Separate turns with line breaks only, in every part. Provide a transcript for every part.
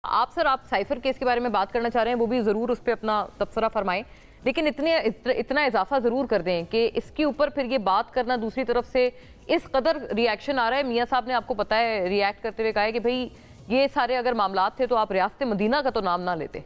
आप सर, आप cipher case के बारे में बात करना चाह रहे हैं, वो भी ज़रूर उस पर अपना तबसरा फरमाएं, लेकिन इतना इजाफा ज़रूर कर दें कि इसके ऊपर फिर ये बात करना दूसरी तरफ से इस कदर रिएक्शन आ रहा है। मियाँ साहब ने आपको पता है रिएक्ट करते हुए कहा है कि भाई ये सारे अगर मामलात थे तो आप रियासत मदीना का तो नाम ना लेते।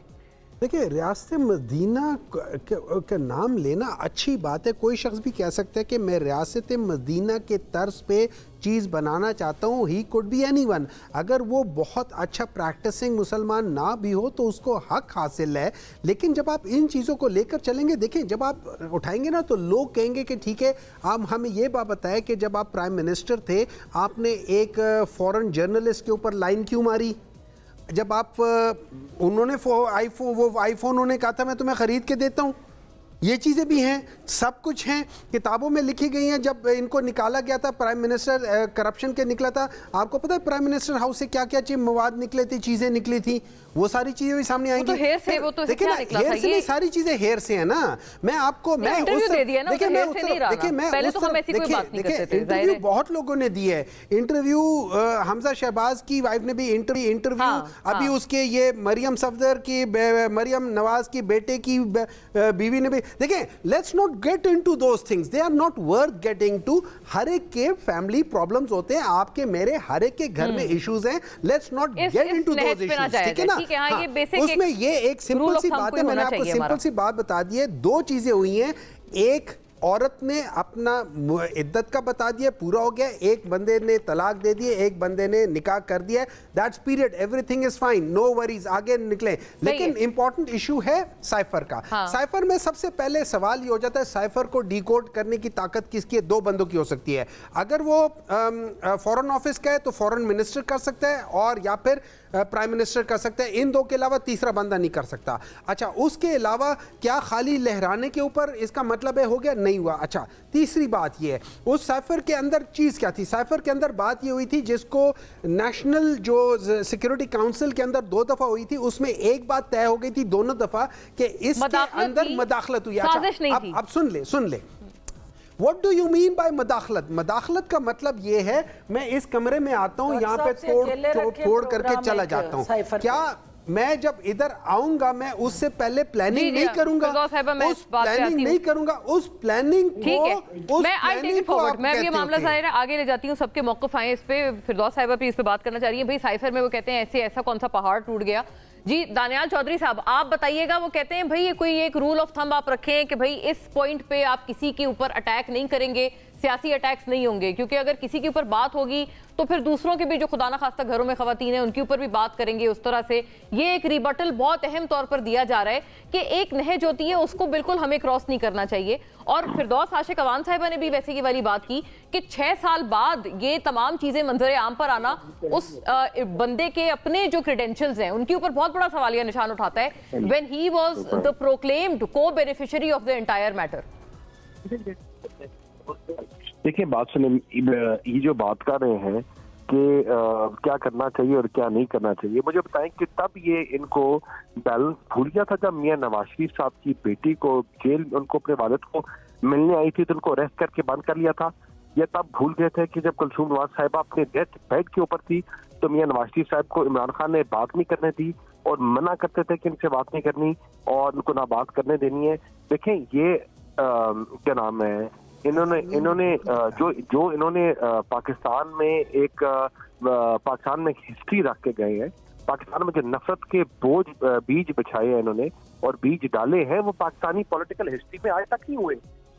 देखिए, रियासत मदीना का नाम लेना अच्छी बात है। कोई शख्स भी कह सकता है कि मैं रियासत मदीना के तर्ज पे चीज़ बनाना चाहता हूँ। He could be anyone. अगर वो बहुत अच्छा प्रैक्टिसिंग मुसलमान ना भी हो तो उसको हक हासिल है। लेकिन जब आप इन चीज़ों को लेकर चलेंगे, देखें, जब आप उठाएंगे ना तो लोग कहेंगे कि ठीक है, आप हमें ये बात बताएं कि जब आप प्राइम मिनिस्टर थे आपने एक फॉरेन जर्नलिस्ट के ऊपर लाइन क्यों मारी? जब आप उन्होंने आईफोन उन्होंने कहा था मैं तुम्हें ख़रीद के देता हूँ। ये चीज़ें भी हैं, सब कुछ हैं, किताबों में लिखी गई हैं। जब इनको निकाला गया था, प्राइम मिनिस्टर करप्शन के निकला था, आपको पता है प्राइम मिनिस्टर हाउस से क्या क्या मवाद निकले थे, चीज़ें निकली थी, वो सारी चीज़ें भी सामने आएंगी।
हेयर से, वो तो
देखिए ना, हेयर से नहीं, सारी चीज़ें हेयर से है ना। मैं आपको इंटरव्यू बहुत लोगों ने दिए है। इंटरव्यू हमजा शहबाज की वाइफ ने भी इंटरव्यू, अभी उसके ये मरियम सफदर की, मरियम नवाज की बेटे की बीवी ने भी। देखें, let's not get into those things, they are not worth getting to. हर एक के फैमिली प्रॉब्लम्स होते हैं, आपके मेरे हर एक के घर में इश्यूज हैं। Let's not get into those issues, ठीक है ना। उसमें ये एक सिंपल सी बात है, मैंने आपको सिंपल सी बात बता दी है। दो चीजें हुई हैं, एक औरत ने अपना इद्दत का बता दिया, पूरा हो गया, एक बंदे ने तलाक दे दिए, एक बंदे ने निकाह कर दिया, that's period, everything is fine, no worries, आगे निकले। लेकिन इंपॉर्टेंट इशू है साइफर का। साइफर में सबसे पहले सवाल ये हो जाता है, साइफर को डिकोड करने की ताकत किसकी है? दो बंदों की हो सकती है। अगर वो फॉरेन ऑफिस का है तो फॉरेन मिनिस्टर कर सकता है, और या फिर प्राइम मिनिस्टर कर सकता है। इन दो के अलावा तीसरा बंदा नहीं कर सकता। अच्छा, उसके अलावा क्या खाली लहराने के ऊपर इसका मतलब है हो गया? नहीं हुआ। अच्छा, तीसरी बात ये है, उस साइफर के अंदर चीज क्या थी? साइफर के अंदर बात ये हुई थी जिसको नेशनल जो सिक्योरिटी काउंसिल के अंदर 2 दफा हुई थी, उसमें एक बात तय हो गई थी दोनों दफा कि इसके अंदर मदाखलत हुई। अच्छा, अब सुन ले What do you mean by मदाखलत? मदाखलत का मतलब ये है, मैं इस कमरे में आता हूँ, यहाँ पे तोड़ करके चला जाता हूँ। क्या मैं जब इधर आऊंगा मैं उससे पहले प्लानिंग नहीं करूंगा? उस प्लानिंग नहीं करूंगा, उस प्लानिंग को
मैं भी ये मामला ज़ाहिर है आगे ले जाती हूँ। सबके मौक़िफ़ आए इस पे। फिरदौस साहिबा भी इस पे बात करना चाह रही है। भाई साइफर में वो कहते हैं ऐसे ऐसा कौन सा पहाड़ टूट गया? जी दानियाल चौधरी साहब, आप बताइएगा। वो कहते हैं भाई ये कोई एक रूल ऑफ थंब आप रखें कि भाई इस पॉइंट पे आप किसी के ऊपर अटैक नहीं करेंगे, सियासी अटैक्स नहीं होंगे, क्योंकि अगर किसी के ऊपर बात होगी तो फिर दूसरों के भी जो खुदा ना खास्ता घरों में खवातीन है उनके ऊपर भी बात करेंगे उस तरह से। ये एक रिबटल बहुत अहम तौर पर दिया जा रहा है कि एक नहज होती है उसको बिल्कुल हमें क्रॉस नहीं करना चाहिए। और फिरदौस आशिक अवान साहिबा ने भी वैसे की वाली बात की कि 6 साल बाद ये तमाम चीजें मंजर आम पर आना उस बंदे के अपने जो क्रेडेंशियल्स हैं उनके ऊपर बहुत बड़ा सवालिया निशान उठाता है, when he was the proclaimed co-beneficiary of the entire matter.
देखिए, बात सुने, ये जो बात कर रहे हैं कि क्या करना चाहिए और क्या नहीं करना चाहिए, मुझे बताएं कि तब ये इनको बैलेंस भूल गया था जब मियां नवाज शरीफ साहब की बेटी को जेल, उनको अपने वालिद को मिलने आई थी तो उनको अरेस्ट करके बंद कर लिया था? या तब भूल गए थे कि जब कुलसूम नवाज साहिबा अपने डेथ बेड के ऊपर थी तो मियां नवाज शरीफ साहब को इमरान खान ने बात नहीं करने दी और मना करते थे कि इनसे बात नहीं करनी और उनको ना बात करने देनी है? देखें, ये क्या नाम है, इन्होंने जो इन्होंने पाकिस्तान में एक पाकिस्तान में हिस्ट्री रख के गए हैं, पाकिस्तान में जो नफरत के बीज बिछाए हैं इन्होंने और बीज डाले हैं, वो पाकिस्तानी पॉलिटिकल हिस्ट्री में आज तक नहीं हुए।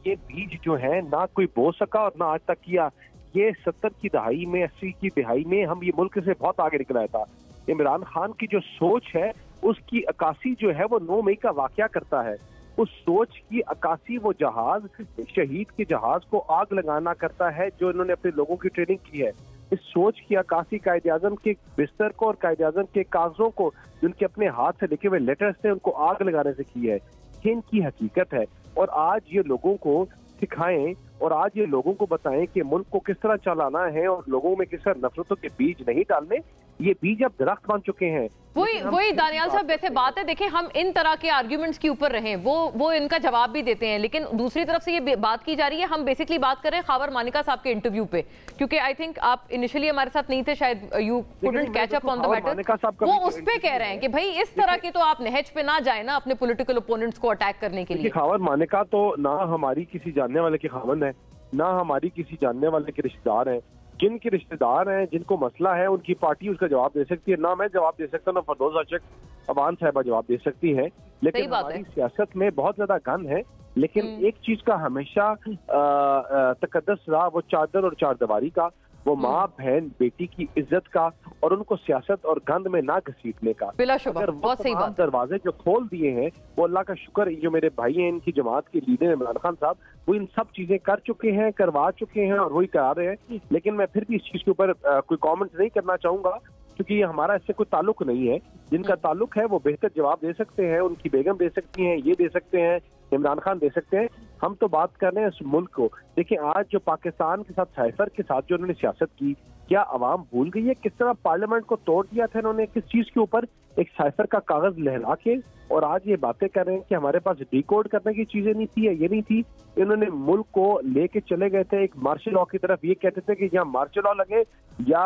ये बीज जो है ना कोई बो सका और ना आज तक किया। ये 70 की दहाई में, 80 की दहाई में हम ये मुल्क से बहुत आगे निकला था। इमरान खान की जो सोच है उसकी अक्कासी जो है वो 9 मई का वाकया करता है। उस सोच की अक्कासी वो जहाज, शहीद के जहाज को आग लगाना करता है जो इन्होंने अपने लोगों की ट्रेनिंग की है। इस सोच की अक्कासी कायदे आज़म के बिस्तर को और कायदे आज़म के कागजों को, जिनके अपने हाथ से लिखे हुए लेटर्स थे, उनको आग लगाने से की है। ये इनकी हकीकत है और आज ये लोगों को सिखाएं और आज ये लोगों को बताएं कि मुल्क को किस तरह चलाना है और लोगों में किस तरह नफरतों के बीज नहीं डालने। ये बीज अब दरख्त बन चुके हैं।
वही दानियाल साहब, वैसे बात है, देखें हम इन तरह के आर्ग्यूमेंट्स के ऊपर रहें, वो इनका जवाब भी देते हैं, लेकिन दूसरी तरफ से ये बात की जा रही है, हम बेसिकली बात कर रहे हैं खावर मानिका साहब के इंटरव्यू पे, क्योंकि आई थिंक आप इनिशियली हमारे साथ नहीं थे, शायद you couldn't catch up on the matter. वो उस पे कह रहे हैं कि भाई इस तरह के तो आप नहज पे ना जाए ना अपने पॉलिटिकल ओपोनेंट्स को अटैक करने के लिए।
खावर मानिका तो ना हमारी किसी जानने वाले के खावंद है, ना हमारी किसी जानने वाले के रिश्तेदार हैं। जिन के रिश्तेदार हैं, जिनको मसला है, उनकी पार्टी उसका जवाब दे सकती है। ना मैं जवाब दे सकता, ना फरदौस आशिक अवान साहिबा जवाब दे सकती है। लेकिन हमारी सियासत में बहुत ज्यादा गन है, लेकिन एक चीज का हमेशा तकद्दस रहा, वो चादर और चारदीवारी का, वो माँ बहन बेटी की इज्जत का, और उनको सियासत और गंद में ना घसीटने का।
अगर बहुत सही बात।
दरवाजे जो खोल दिए हैं, वो अल्लाह का शुक्र, जो मेरे भाई हैं, इनकी जमात के लीडर इमरान खान साहब, वो इन सब चीजें कर चुके हैं, करवा चुके हैं और वही करा रहे हैं। लेकिन मैं फिर भी इस चीज के ऊपर कोई कमेंट नहीं करना चाहूंगा, क्योंकि हमारा इससे कोई ताल्लुक नहीं है। जिनका ताल्लुक है वो बेहतर जवाब दे सकते हैं, उनकी बेगम दे सकती हैं, ये दे सकते हैं, इमरान खान दे सकते हैं। हम तो बात कर रहे हैं इस मुल्क को। देखिए, आज जो पाकिस्तान के साथ साइफर के साथ जो उन्होंने सियासत की, क्या अवाम भूल गई है किस तरह पार्लियामेंट को तोड़ दिया था इन्होंने, किस चीज के ऊपर, एक साइफर का कागज लहरा के, और आज ये बातें कर रहे हैं कि हमारे पास डिकोड करने की चीजें नहीं थी, ये नहीं थी। इन्होंने मुल्क को लेके चले गए थे एक मार्शल लॉ की तरफ। ये कहते थे कि यहाँ मार्शल लॉ लगे या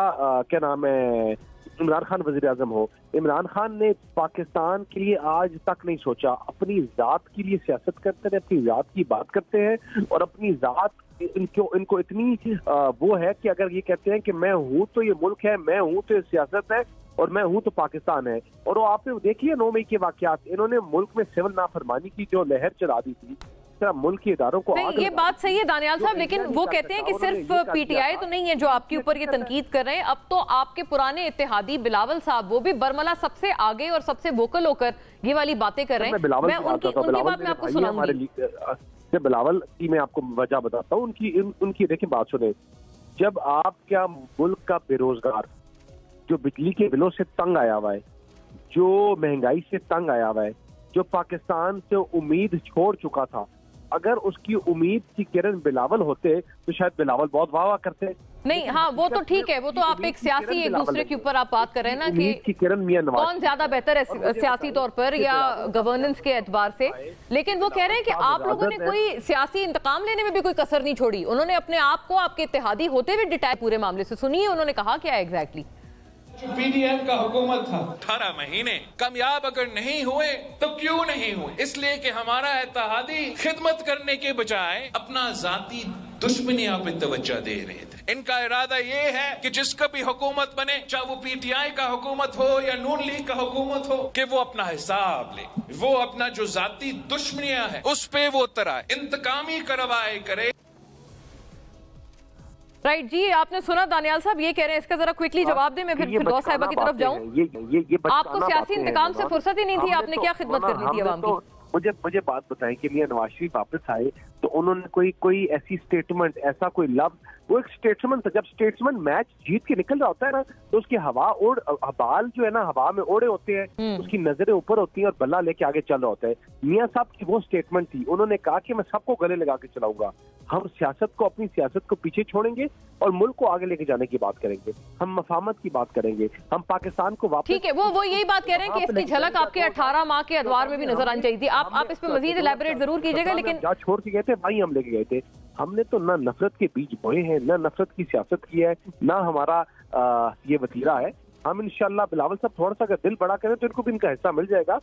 क्या नाम है, इमरान खान वजीर आजम हो। इमरान खान ने पाकिस्तान के लिए आज तक नहीं सोचा, अपनी जात के लिए सियासत करते हैं, अपनी जात की बात करते हैं, और अपनी जात इनको इतनी वो है कि अगर ये कहते हैं कि मैं हूँ तो ये मुल्क है, मैं हूँ तो ये सियासत है, और मैं हूँ तो पाकिस्तान है। और वो आपने देखिए 9 मई के वाकयात, इन्होंने मुल्क में सिविल नाफरमानी की जो लहर चला दी थी, मुल्क के इदारों को
नहीं, ये बात सही है दानियाल साहब, लेकिन वो कहते हैं कि सिर्फ पीटीआई तो नहीं है जो आपके ऊपर ये तनकीद कर रहे हैं, अब तो आपके पुराने इत्तेहादी बिलावल साहब, वो भी बरमला सबसे आगे और सबसे वोकल होकर ये वाली बातें कर रहे हैं। मैं उनकी बात में आपको सुनाऊंगी।
बिलावल की मैं आपको वजह बताता हूँ उनकी देखिए बात सुने। जब आप क्या मुल्क का बेरोजगार जो बिजली के बिलों से तंग आया हुआ है, जो महंगाई से तंग आया हुआ है, जो पाकिस्तान से उम्मीद छोड़ चुका था, अगर उसकी उम्मीद की किरण बिलावल होते तो शायद बिलावल बहुत वाह वाह करते।
नहीं, हाँ वो तो ठीक है, वो तो आप एक सियासी एक दूसरे के ऊपर आप बात कर रहे हैं ना कि
किरण मियां नवाज
कौन ज्यादा बेहतर है सियासी तौर पर या गवर्नेंस के एतबार से। लेकिन वो कह रहे हैं कि आप लोगों ने कोई सियासी इंतकाम लेने में भी कोई कसर नहीं छोड़ी। उन्होंने अपने आप को आपके इत्तेहादी होते हुए डिटैच पूरे मामले से। सुनिए उन्होंने कहा क्या है एग्जैक्टली।
पीडीएम का हुकूमत था 18 महीने कामयाब अगर नहीं हुए तो क्यों नहीं हुए? इसलिए कि हमारा इत्तेहादी खिदमत करने के बजाय अपना जाती दुश्मनियां पे तवज्जो दे रहे थे। इनका इरादा ये है कि जिसका भी हुकूमत बने, चाहे वो पीटीआई का हुकूमत हो या नून लीग का हुकूमत हो, कि वो अपना हिसाब ले, वो अपना जो जाती दुश्मनियां है उस पे वो तराए, इंतकामी कार्रवाई करे।
राइट जी, आपने सुना दानियाल साहब ये कह रहे हैं। इसका जरा क्विकली जवाब दें, मैं फिर फिरदौस साहिबा की तरफ जाऊं। आपको सियासी इंतकाम से फुर्सत ही नहीं थी, आपने क्या खिदमत करनी थी आवाम की?
मुझे बात बताएं कि मियां नवाज शरीफ वापस आए तो उन्होंने कोई ऐसी स्टेटमेंट, ऐसा कोई लफ्ज, वो एक स्टेटसमैन था। जब स्टेटसमैन मैच जीत के निकल रहा होता है ना, तो उसकी बाल जो है ना हवा में ओढ़े होते हैं, उसकी नजरें ऊपर होती हैं और बल्ला लेके आगे चल रहा होता है। मियां साहब की वो स्टेटमेंट थी, उन्होंने कहा कि मैं सबको गले लगा के चलाऊंगा। हम सियासत को, अपनी सियासत को पीछे छोड़ेंगे और मुल्क को आगे लेके जाने की बात करेंगे, हम मफाहमत की बात करेंगे, हम पाकिस्तान को वापस।
ठीक है, वो यही बात कह रहे हैं कि इसकी झलक आपके 18 माह के अदवार में भी नजर आनी चाहिए थी। आप इस पे मजीद इलैबोरेट जरूर कीजिएगा। लेकिन
छोड़ के गए थे, वहीं हम लेके गए थे। हमने तो ना नफरत के बीज बोए हैं, ना नफरत की सियासत की है, ना हमारा ये वतीरा है। हम इंशाल्लाह बिलावल साहब थोड़ा सा अगर दिल बड़ा करें तो इनको भी इनका हिस्सा मिल जाएगा।